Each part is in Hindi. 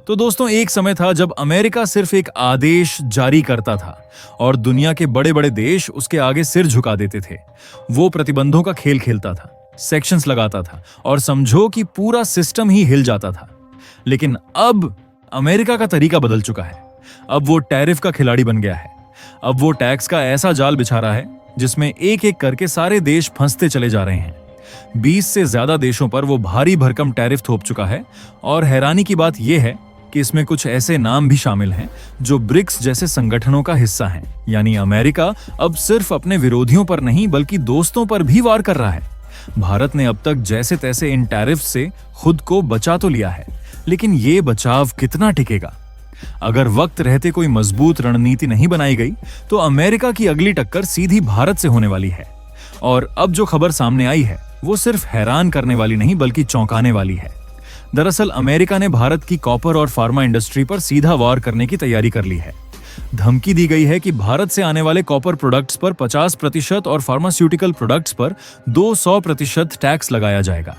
तो दोस्तों, एक समय था जब अमेरिका सिर्फ एक आदेश जारी करता था और दुनिया के बड़े बड़े देश उसके आगे सिर झुका देते थे। वो प्रतिबंधों का खेल खेलता था, सेक्शंस लगाता था और समझो कि पूरा सिस्टम ही हिल जाता था। लेकिन अब अमेरिका का तरीका बदल चुका है। अब वो टैरिफ का खिलाड़ी बन गया है। अब वो टैक्स का ऐसा जाल बिछा रहा है जिसमें एक एक करके सारे देश फंसते चले जा रहे हैं। 20 से ज्यादा देशों पर वो भारी भरकम टैरिफ थोप चुका है और हैरानी की बात यह है कि इसमें कुछ ऐसे नाम भी शामिल हैं जो ब्रिक्स जैसे संगठनों का हिस्सा हैं। यानी अमेरिका अब सिर्फ अपने विरोधियों पर नहीं बल्कि दोस्तों पर भी वार कर रहा है। भारत ने अब तक जैसे तैसे इन टैरिफ से खुद को बचा तो लिया है, लेकिन ये बचाव कितना टिकेगा? अगर वक्त रहते कोई मजबूत रणनीति नहीं बनाई गई तो अमेरिका की अगली टक्कर सीधी भारत से होने वाली है। और अब जो खबर सामने आई है वो सिर्फ हैरान करने वाली नहीं बल्कि चौंकाने वाली है। दरअसल अमेरिका ने भारत की कॉपर और फार्मा इंडस्ट्री पर सीधा वार करने की तैयारी कर ली है। धमकी दी गई है कि भारत से आने वाले कॉपर प्रोडक्ट्स पर 50% और फार्मास्यूटिकल प्रोडक्ट्स पर 200% टैक्स लगाया जाएगा।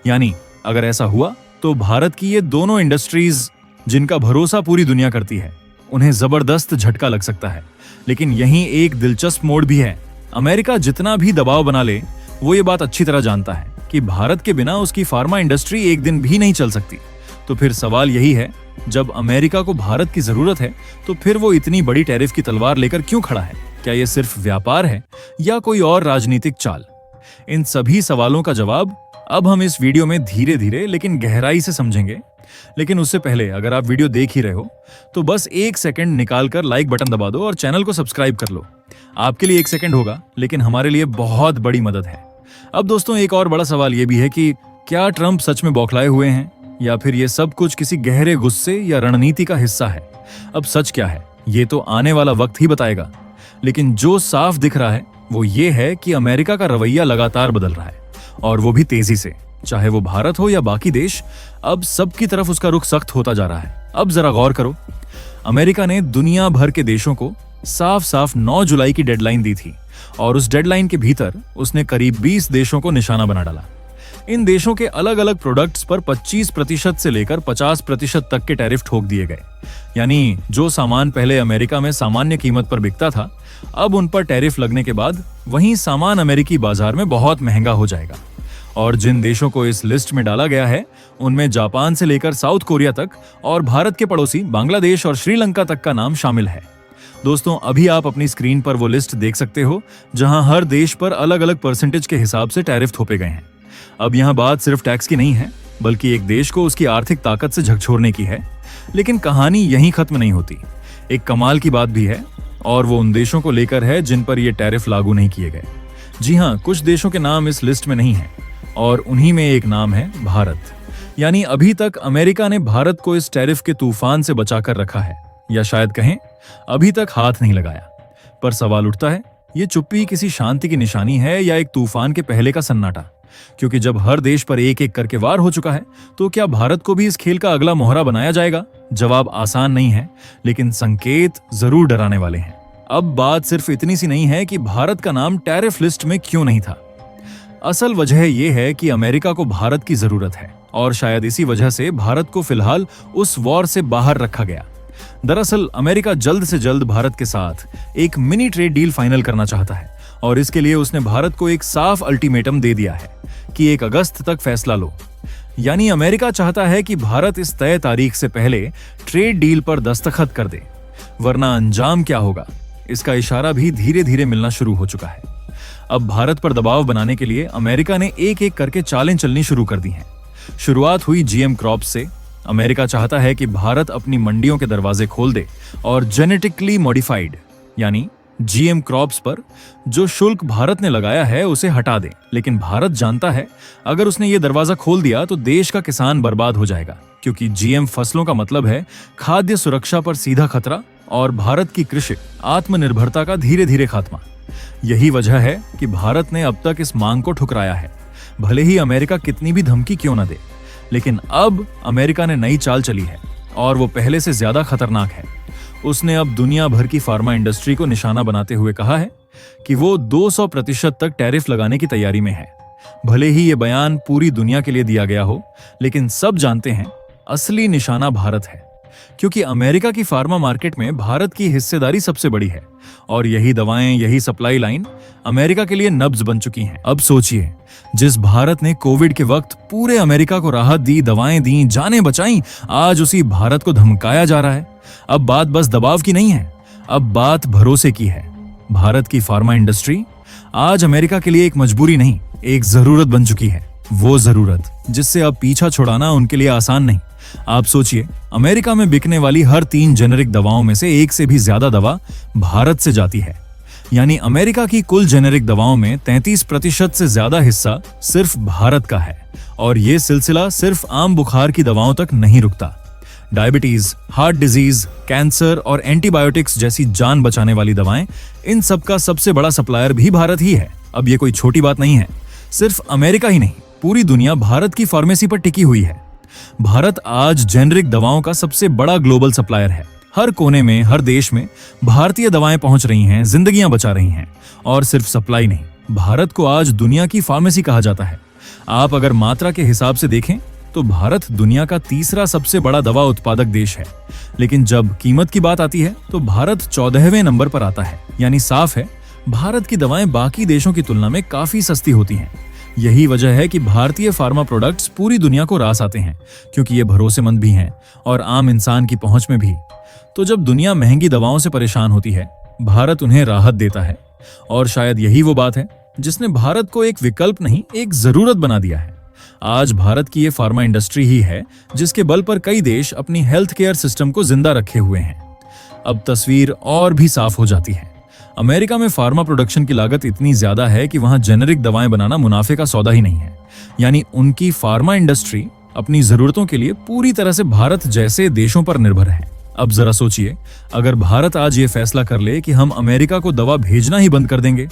यानी अगर ऐसा हुआ तो भारत की ये दोनों इंडस्ट्रीज जिनका भरोसा पूरी दुनिया करती है, उन्हें जबरदस्त झटका लग सकता है। लेकिन यहीं एक दिलचस्प मोड़ भी है। अमेरिका जितना भी दबाव बना ले, वो ये बात अच्छी तरह जानता है कि भारत के बिना उसकी फार्मा इंडस्ट्री एक दिन भी नहीं चल सकती। तो फिर सवाल यही है, जब अमेरिका को भारत की जरूरत है तो फिर वो इतनी बड़ी टैरिफ की तलवार लेकर क्यों खड़ा है? क्या ये सिर्फ व्यापार है या कोई और राजनीतिक चाल? इन सभी सवालों का जवाब अब हम इस वीडियो में धीरे धीरे लेकिन गहराई से समझेंगे। लेकिन उससे पहले अगर आप वीडियो देख ही रहे हो तो बस 1 सेकंड निकालकर लाइक बटन दबा दो और चैनल को सब्सक्राइब कर लो। आपके लिए 1 सेकंड होगा, लेकिन हमारे लिए बहुत बड़ी मदद है। अब दोस्तों, एक और बड़ा सवाल यह भी है कि क्या ट्रंप सच में बौखलाए हुए हैं या फिर ये सब कुछ किसी गहरे गुस्से या रणनीति का हिस्सा है? अब सच क्या है ये तो आने वाला वक्त ही बताएगा। लेकिन जो साफ दिख रहा है वो ये है कि अमेरिका का रवैया लगातार बदल रहा है, और वो भी तेजी से। चाहे वो भारत हो या बाकी देश, अब सबकी तरफ उसका रुख सख्त होता जा रहा है। अब जरा गौर करो, अमेरिका ने दुनिया भर के देशों को साफ साफ 9 जुलाई की डेडलाइन दी थी और उस डेडलाइन के भीतर उसने करीब 20 देशों को निशाना बना डाला। इन देशों के अलग अलग प्रोडक्ट्स पर 25% से लेकर 50% तक के टैरिफ ठोक दिए गए। यानी जो सामान पहले अमेरिका में सामान्य कीमत पर बिकता था, अब उन पर टैरिफ लगने के बाद वही सामान अमेरिकी बाजार में बहुत महंगा हो जाएगा। और जिन देशों को इस लिस्ट में डाला गया है उनमें जापान से लेकर साउथ कोरिया तक और भारत के पड़ोसी बांग्लादेश और श्रीलंका तक का नाम शामिल है। दोस्तों, अभी आप अपनी स्क्रीन पर वो लिस्ट देख सकते हो जहां हर देश पर अलग अलग परसेंटेज के हिसाब से टैरिफ थोपे गए हैं। अब यहां बात सिर्फ टैक्स की नहीं है बल्कि एक देश को उसकी आर्थिक ताकत से झकझोरने की है। लेकिन कहानी यहीं खत्म नहीं होती। एक कमाल की बात भी है और वो उन देशों को लेकर है जिन पर ये टैरिफ लागू नहीं किए गए। जी हाँ, कुछ देशों के नाम इस लिस्ट में नहीं है और उन्हीं में एक नाम है भारत। यानी अभी तक अमेरिका ने भारत को इस टैरिफ के तूफान से बचाकर रखा है, या शायद कहें अभी तक हाथ नहीं लगाया। पर सवाल उठता है, ये चुप्पी किसी शांति की निशानी है या एक तूफान के पहले का सन्नाटा? क्योंकि जब हर देश पर एक एक करके वार हो चुका है तो क्या भारत को भी इस खेल का अगला मोहरा बनाया जाएगा? जवाब आसान नहीं है, लेकिन संकेत जरूर डराने वाले हैं। अब बात सिर्फ इतनी सी नहीं है कि भारत का नाम टैरिफ लिस्ट में क्यों नहीं था। असल वजह यह है कि अमेरिका को भारत की जरूरत है और शायद इसी वजह से भारत को फिलहाल उस वॉर से बाहर रखा गया। दरअसल अमेरिका जल्द से जल्द भारत के साथ एक मिनी ट्रेड डील फाइनल करना चाहता है और इसके लिए उसने भारत को एक साफ अल्टीमेटम दे दिया है कि 1 अगस्त तक फैसला लो। यानी अमेरिका चाहता है कि भारत इस तय तारीख से पहले ट्रेड डील पर दस्तखत कर दे, वरना अंजाम क्या होगा इसका इशारा भी धीरे धीरे मिलना शुरू हो चुका है। अब भारत पर दबाव बनाने के लिए अमेरिका ने एक एक करके चालें चलनी शुरू कर दी हैं। शुरुआत हुई जीएम क्रॉप्स से। अमेरिका चाहता है कि भारत अपनी मंडियों के दरवाजे खोल दे और जेनेटिकली मॉडिफाइड यानी जीएम क्रॉप्स पर जो शुल्क भारत ने लगाया है उसे हटा दे। लेकिन भारत जानता है अगर उसने ये दरवाजा खोल दिया तो देश का किसान बर्बाद हो जाएगा, क्योंकि जीएम फसलों का मतलब है खाद्य सुरक्षा पर सीधा खतरा और भारत की कृषि आत्मनिर्भरता का धीरे धीरे खात्मा। यही वजह है कि भारत ने अब तक इस मांग को ठुकराया है, भले ही अमेरिका कितनी भी धमकी क्यों न दे। लेकिन अब अमेरिका ने नई चाल चली है और वो पहले से ज्यादा खतरनाक है। उसने अब दुनिया भर की फार्मा इंडस्ट्री को निशाना बनाते हुए कहा है कि वो 200% तक टैरिफ लगाने की तैयारी में है। भले ही ये बयान पूरी दुनिया के लिए दिया गया हो, लेकिन सब जानते हैं असली निशाना भारत है, क्योंकि अमेरिका की फार्मा मार्केट में भारत की हिस्सेदारी सबसे बड़ी है और यही दवाएं, यही सप्लाई लाइन अमेरिका के लिए नब्ज बन चुकी हैं। अब सोचिए, जिस भारत ने कोविड के वक्त पूरे अमेरिका को राहत दी, दवाएं दी, जानें बचाई, आज उसी भारत को धमकाया जा रहा है। अब बात बस दबाव की नहीं है, अब बात भरोसे की है। भारत की फार्मा इंडस्ट्री आज अमेरिका के लिए एक मजबूरी नहीं, एक जरूरत बन चुकी है। वो जरूरत जिससे अब पीछा छुड़ाना उनके लिए आसान नहीं। आप सोचिए, अमेरिका में बिकने वाली हर 3 जेनेरिक दवाओं में से 1 से भी ज्यादा दवा भारत से जाती है। यानी अमेरिका की कुल जेनेरिक दवाओं में 33% से ज्यादा हिस्सा सिर्फ भारत का है। और ये सिलसिला सिर्फ आम बुखार की दवाओं तक नहीं रुकता। डायबिटीज, हार्ट डिजीज, कैंसर और एंटीबायोटिक्स जैसी जान बचाने वाली दवाएं, इन सब का सबसे बड़ा सप्लायर भी भारत ही है। अब ये कोई छोटी बात नहीं है। सिर्फ अमेरिका ही नहीं, पूरी दुनिया भारत की फार्मेसी पर टिकी हुई है। भारत आज जेनेरिक दवाओं का सबसे बड़ा ग्लोबल सप्लायर है। हर कोने में, हर देश में भारतीय दवाएं पहुंच रही हैं, जिंदगियां बचा रही हैं। और सिर्फ सप्लाई नहीं, भारत को आज दुनिया की फार्मेसी कहा जाता है। आप अगर मात्रा के हिसाब से देखें तो भारत दुनिया का तीसरा सबसे बड़ा दवा उत्पादक देश है। लेकिन जब कीमत की बात आती है तो भारत 14वें नंबर पर आता है। यानी साफ है, भारत की दवाएं बाकी देशों की तुलना में काफी सस्ती होती हैं। यही वजह है कि भारतीय फार्मा प्रोडक्ट्स पूरी दुनिया को रास आते हैं, क्योंकि ये भरोसेमंद भी हैं और आम इंसान की पहुंच में भी। तो जब दुनिया महंगी दवाओं से परेशान होती है, भारत उन्हें राहत देता है। और शायद यही वो बात है जिसने भारत को एक विकल्प नहीं, एक जरूरत बना दिया है। आज भारत की ये फार्मा इंडस्ट्री ही है जिसके बल पर कई देश अपनी हेल्थ केयर सिस्टम को जिंदा रखे हुए हैं। अब तस्वीर और भी साफ हो जाती है। अमेरिका में फार्मा प्रोडक्शन की लागत इतनी ज्यादा है कि वहां जेनेरिक दवाएं बनाना मुनाफे का सौदा ही नहीं है। यानी उनकी फार्मा इंडस्ट्री अपनी जरूरतों के लिए पूरी तरह से भारत जैसे देशों पर निर्भर है। अब जरा सोचिए, अगर भारत आज ये फैसला कर ले कि हम अमेरिका को दवा भेजना ही बंद कर देंगे,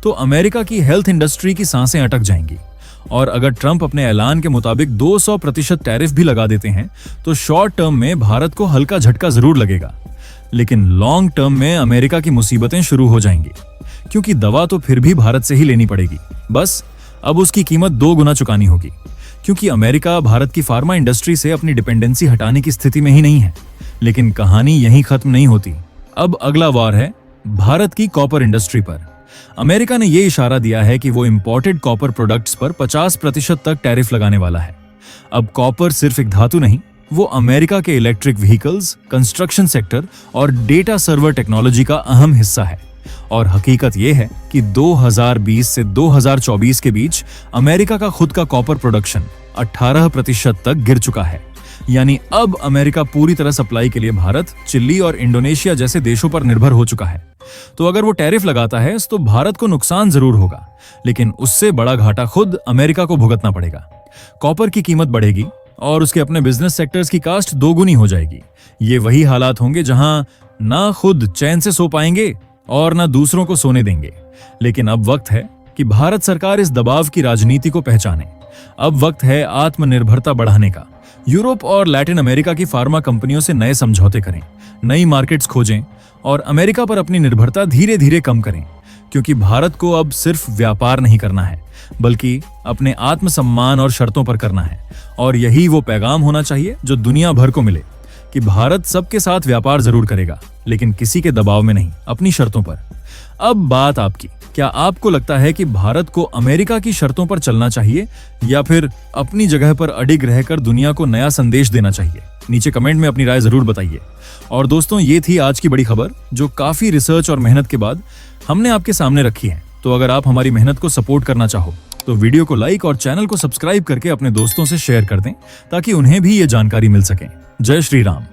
तो अमेरिका की हेल्थ इंडस्ट्री की सांसें अटक जाएंगी। और अगर ट्रंप अपने ऐलान के मुताबिक 200% टैरिफ भी लगा देते हैं, तो शॉर्ट टर्म में भारत को हल्का झटका जरूर लगेगा। लेकिन लॉन्ग टर्म में अमेरिका की मुसीबतें शुरू हो जाएंगी, क्योंकि दवा तो फिर भी भारत से ही लेनी पड़ेगी। बस अब उसकी कीमत 2 गुना चुकानी होगी, क्योंकि अमेरिका भारत की फार्मा इंडस्ट्री से अपनी डिपेंडेंसी हटाने की स्थिति में ही नहीं है। लेकिन कहानी यहीं खत्म नहीं होती। अब अगला वार है भारत की कॉपर इंडस्ट्री पर। अमेरिका ने यह इशारा दिया है कि वो इंपोर्टेड कॉपर प्रोडक्ट्स पर 50% तक टैरिफ लगाने वाला है। अब कॉपर सिर्फ एक धातु नहीं, वो अमेरिका के इलेक्ट्रिक व्हीकल्स, कंस्ट्रक्शन सेक्टर और डेटा सर्वर टेक्नोलॉजी का अहम हिस्सा है। और हकीकत यह है कि 2020 से 2024 के बीच अमेरिका का खुद का कॉपर प्रोडक्शन 18% तक गिर चुका है। यानी अब अमेरिका पूरी तरह सप्लाई के लिए भारत, चिली और इंडोनेशिया जैसे देशों पर निर्भर हो चुका है। तो अगर वो टैरिफ लगाता है तो भारत को नुकसान जरूर होगा, लेकिन उससे बड़ा घाटा खुद अमेरिका को भुगतना पड़ेगा। कॉपर की कीमत बढ़ेगी और उसके अपने बिजनेस सेक्टर्स की कास्ट 2 गुनी हो जाएगी। ये वही हालात होंगे जहां ना खुद चैन से सो पाएंगे और ना दूसरों को सोने देंगे। लेकिन अब वक्त है कि भारत सरकार इस दबाव की राजनीति को पहचाने। अब वक्त है आत्मनिर्भरता बढ़ाने का। यूरोप और लैटिन अमेरिका की फार्मा कंपनियों से नए समझौते करें, नई मार्केट्स खोजें और अमेरिका पर अपनी निर्भरता धीरे धीरे कम करें। क्योंकि भारत को अब सिर्फ व्यापार नहीं करना है, बल्कि अपने आत्मसम्मान और शर्तों पर करना है। और यही वो पैगाम होना चाहिए जो दुनिया भर को मिले कि भारत सबके साथ व्यापार जरूर करेगा, लेकिन किसी के दबाव में नहीं, अपनी शर्तों पर। अब बात आपकी, क्या आपको लगता है कि भारत को अमेरिका की शर्तों पर चलना चाहिए या फिर अपनी जगह पर अडिग रहकर दुनिया को नया संदेश देना चाहिए? नीचे कमेंट में अपनी राय जरूर बताइए। और दोस्तों, ये थी आज की बड़ी खबर जो काफी रिसर्च और मेहनत के बाद हमने आपके सामने रखी है। तो अगर आप हमारी मेहनत को सपोर्ट करना चाहो तो वीडियो को लाइक और चैनल को सब्सक्राइब करके अपने दोस्तों से शेयर कर दें, ताकि उन्हें भी ये जानकारी मिल सके। जय श्री राम।